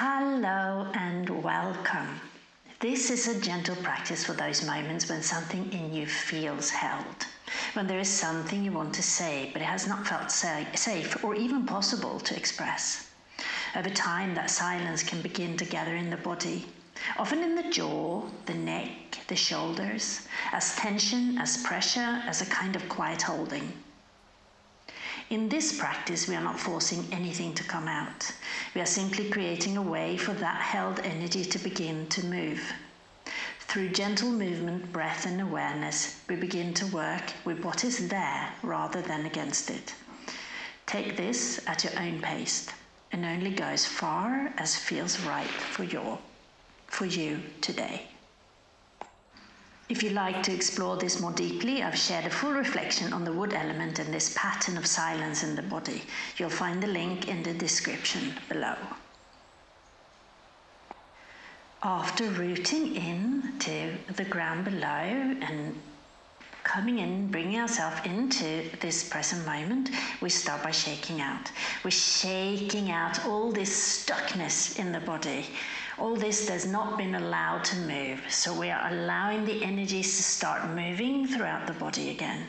Hello and welcome. This is a gentle practice for those moments when something in you feels held, when there is something you want to say but it has not felt safe or even possible to express. Over time, that silence can begin to gather in the body, often in the jaw, the neck, the shoulders, as tension, as pressure, as a kind of quiet holding. In this practice, we are not forcing anything to come out. We are simply creating a way for that held energy to begin to move. Through gentle movement, breath, and awareness, we begin to work with what is there rather than against it. Take this at your own pace and only go as far as feels right for you today. If you'd like to explore this more deeply, I've shared a full reflection on the wood element and this pattern of silence in the body. You'll find the link in the description below. After rooting in to the ground below and coming in, bringing ourselves into this present moment, we start by shaking out. We're shaking out all this stuckness in the body. All this has not been allowed to move, so we are allowing the energies to start moving throughout the body again.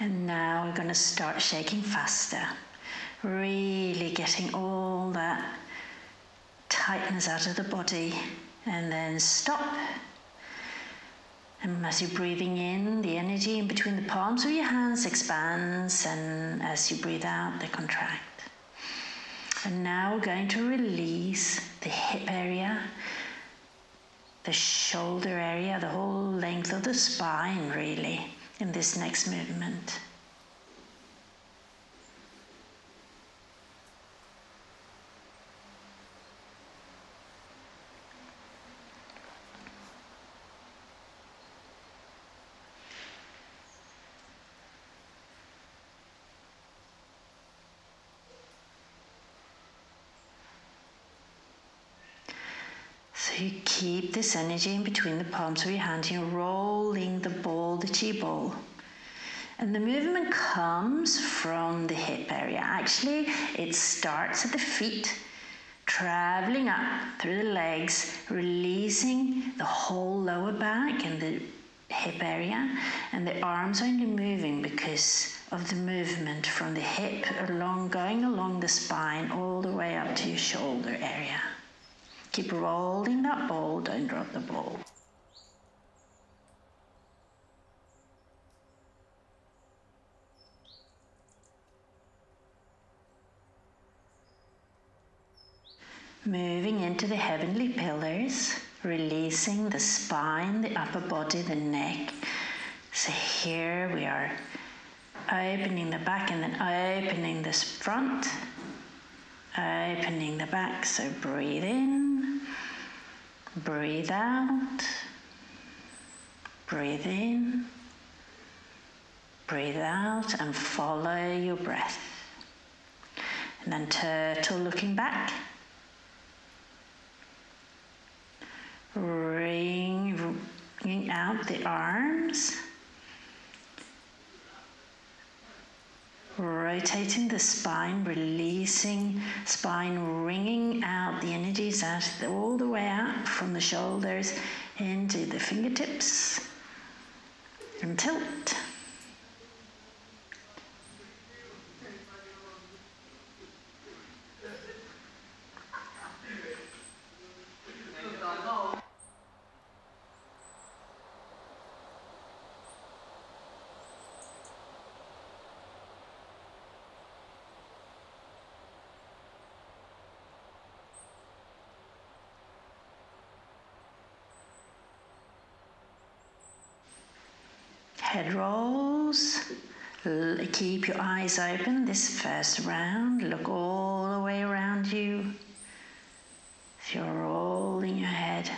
And now we're going to start shaking faster, really getting all that tightness out of the body, and then stop. And as you're breathing in, the energy in between the palms of your hands expands, and as you breathe out, they contract. And now we're going to release the hip area, the shoulder area, the whole length of the spine, really, in this next movement. So you keep this energy in between the palms of your hand. You're rolling the ball, the chi ball. And the movement comes from the hip area. Actually, it starts at the feet, traveling up through the legs, releasing the whole lower back and the hip area. And the arms only moving because of the movement from the hip going along the spine all the way up to your shoulder area. Keep rolling that ball, don't drop the ball. Moving into the heavenly pillars, releasing the spine, the upper body, the neck. So here we are opening the back and then opening this front, opening the back. So breathe in, breathe out, breathe in, breathe out, and follow your breath. And then turtle looking back. Wringing out the arms, rotating the spine, releasing spine, wringing out the energies out all the way out from the shoulders into the fingertips, and tilt. Head rolls. Keep your eyes open this first round. Look all the way around you. So you're rolling your head.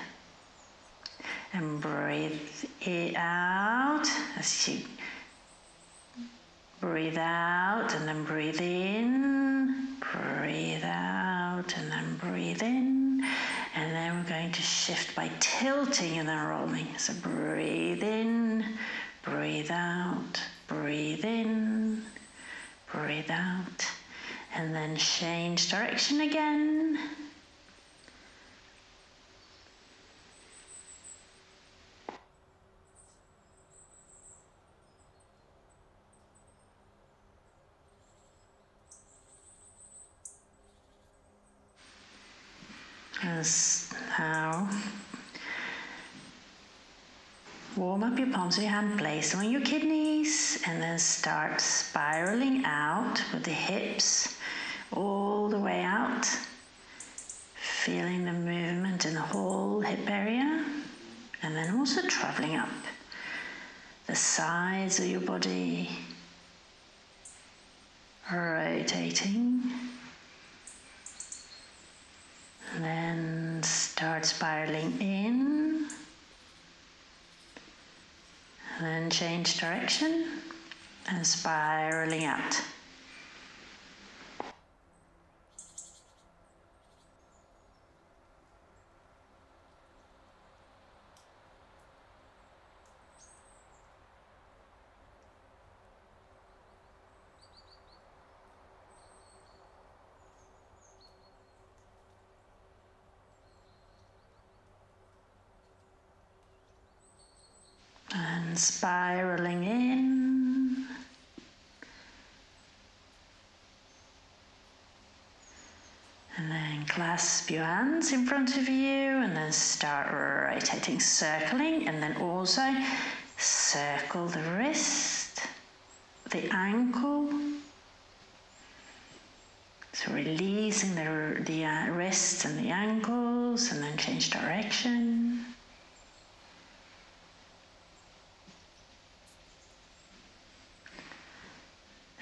And breathe it out as you breathe out, and then breathe in. Breathe out and then breathe in. And then we're going to shift by tilting and then rolling. So breathe in. Breathe out, breathe in, breathe out, and then change direction again. As now, warm up your palms of your hand, place them on your kidneys, and then start spiraling out with the hips all the way out. Feeling the movement in the whole hip area, and then also traveling up the sides of your body, rotating. And then start spiraling in. And then change direction and spiraling out. And spiraling in, clasp your hands in front of you and then start rotating, circling, and then also circle the wrist, the ankle. So releasing the wrists and the ankles, and then change direction.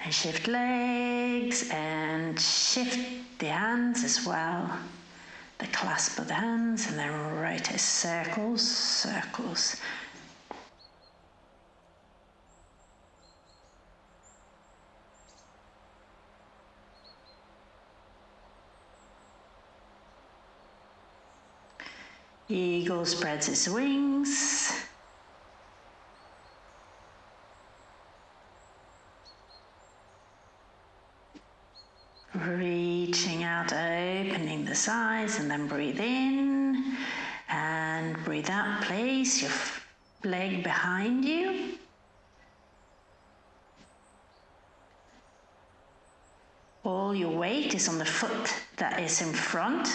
And shift legs and shift the hands as well. The clasp of the hands, and then rotate circles, circles. Eagle spreads its wings. Reaching out, opening the sides, and then breathe in and breathe out. Place your leg behind you. All your weight is on the foot that is in front.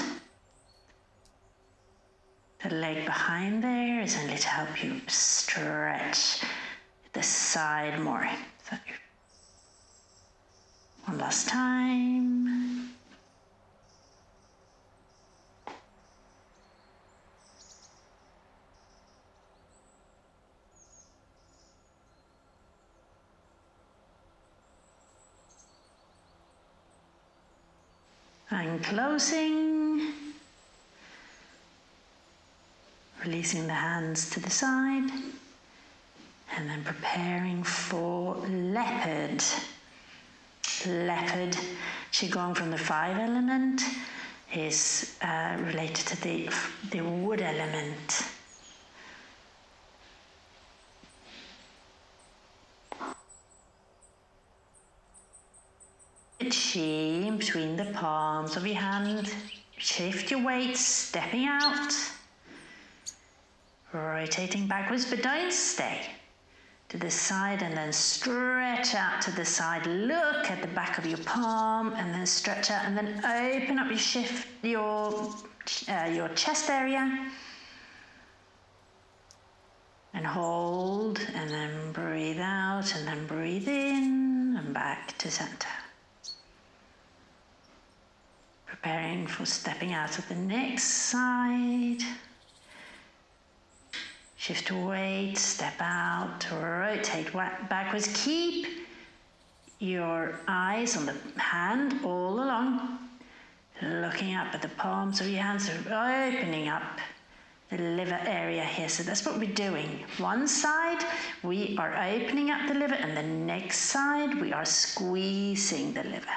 The leg behind there is only to help you stretch the side more. So, one last time. And closing. Releasing the hands to the side, and then preparing for leopard. Leopard Qigong from the 5 element is related to the wood element. Chi in between the palms of your hand. Shift your weight, stepping out. Rotating backwards, but don't stay. To the side and then stretch out to the side. Look at the back of your palm and then stretch out, and then open up your chest area. And hold, and then breathe out, and then breathe in, and back to center. Preparing for stepping out of the next side. Shift weight, step out, rotate backwards. Keep your eyes on the hand all along, looking up at the palms of your hands, opening up the liver area here. So that's what we're doing. One side, we are opening up the liver, and the next side, we are squeezing the liver.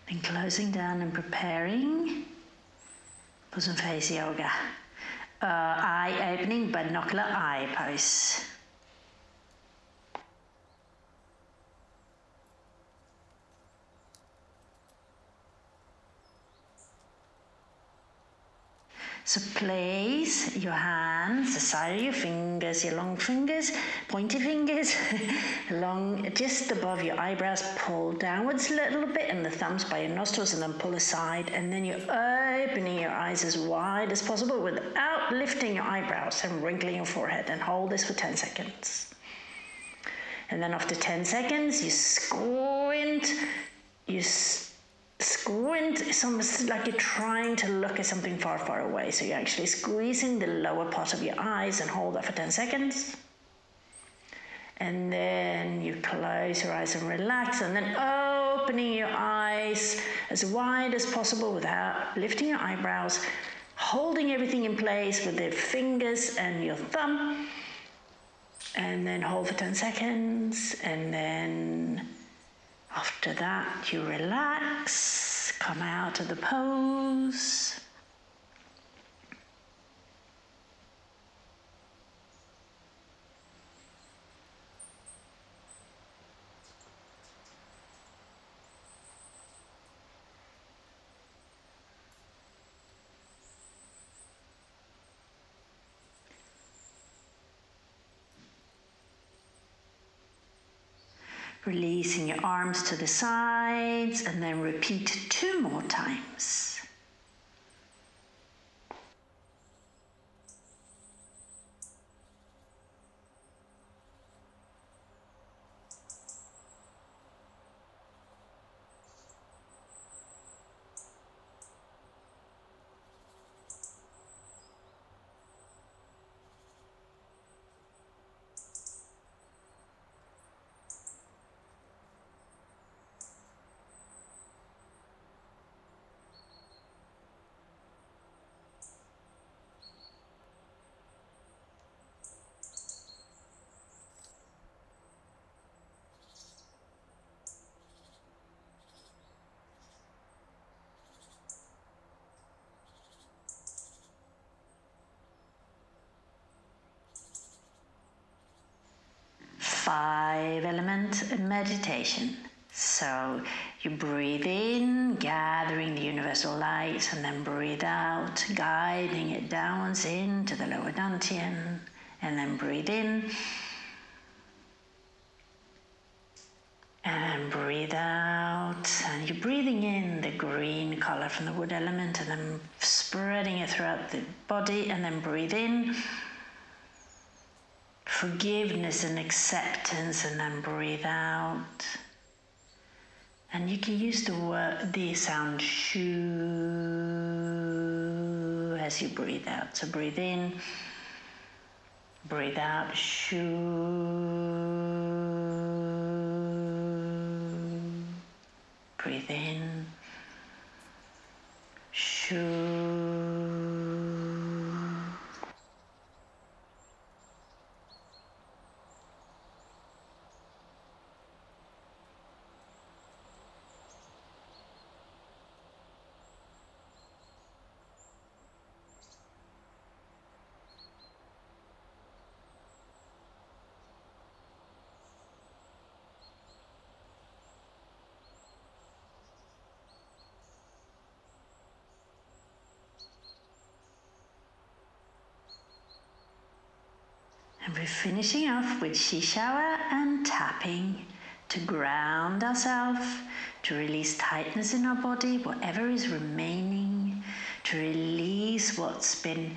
And closing down and preparing for some face yoga. Eye-opening binocular eye pose. So place your hands, the side of your fingers, your long fingers, pointy fingers, just above your eyebrows. Pull downwards a little bit and the thumbs by your nostrils, and then pull aside. And then you're opening your eyes as wide as possible without lifting your eyebrows and wrinkling your forehead. And hold this for 10 seconds. And then after 10 seconds, you squint. It's almost like you're trying to look at something far, far away. So you're actually squeezing the lower part of your eyes, and hold that for 10 seconds. And then you close your eyes and relax, and then opening your eyes as wide as possible without lifting your eyebrows, holding everything in place with the fingers and your thumb. And then hold for 10 seconds, and then after that, you relax, come out of the pose. Releasing your arms to the sides, and then repeat 2 more times. Element meditation. So you breathe in, gathering the universal light, and then breathe out, guiding it downwards into the lower dantian, and then breathe in, and breathe out. And you're breathing in the green color from the wood element, and then spreading it throughout the body, and then breathe in forgiveness and acceptance, and then breathe out. And you can use the sound shoo as you breathe out. So breathe in, breathe out, shoo. Breathe in, shoo. And we're finishing off with Shishawa and tapping to ground ourselves, to release tightness in our body, whatever is remaining, to release what's been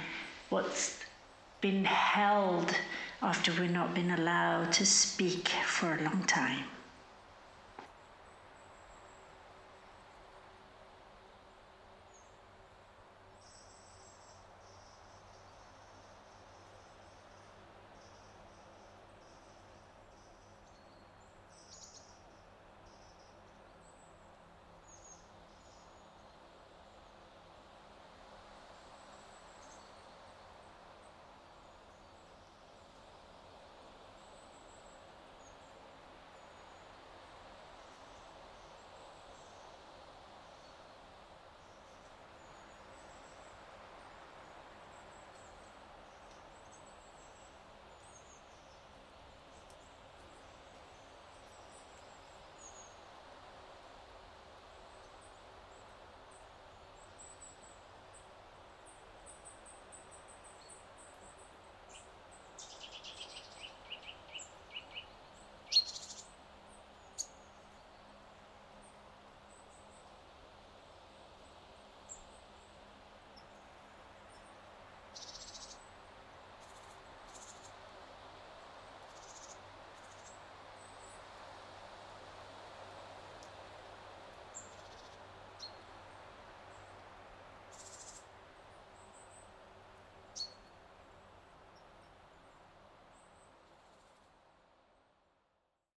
held after we've not been allowed to speak for a long time.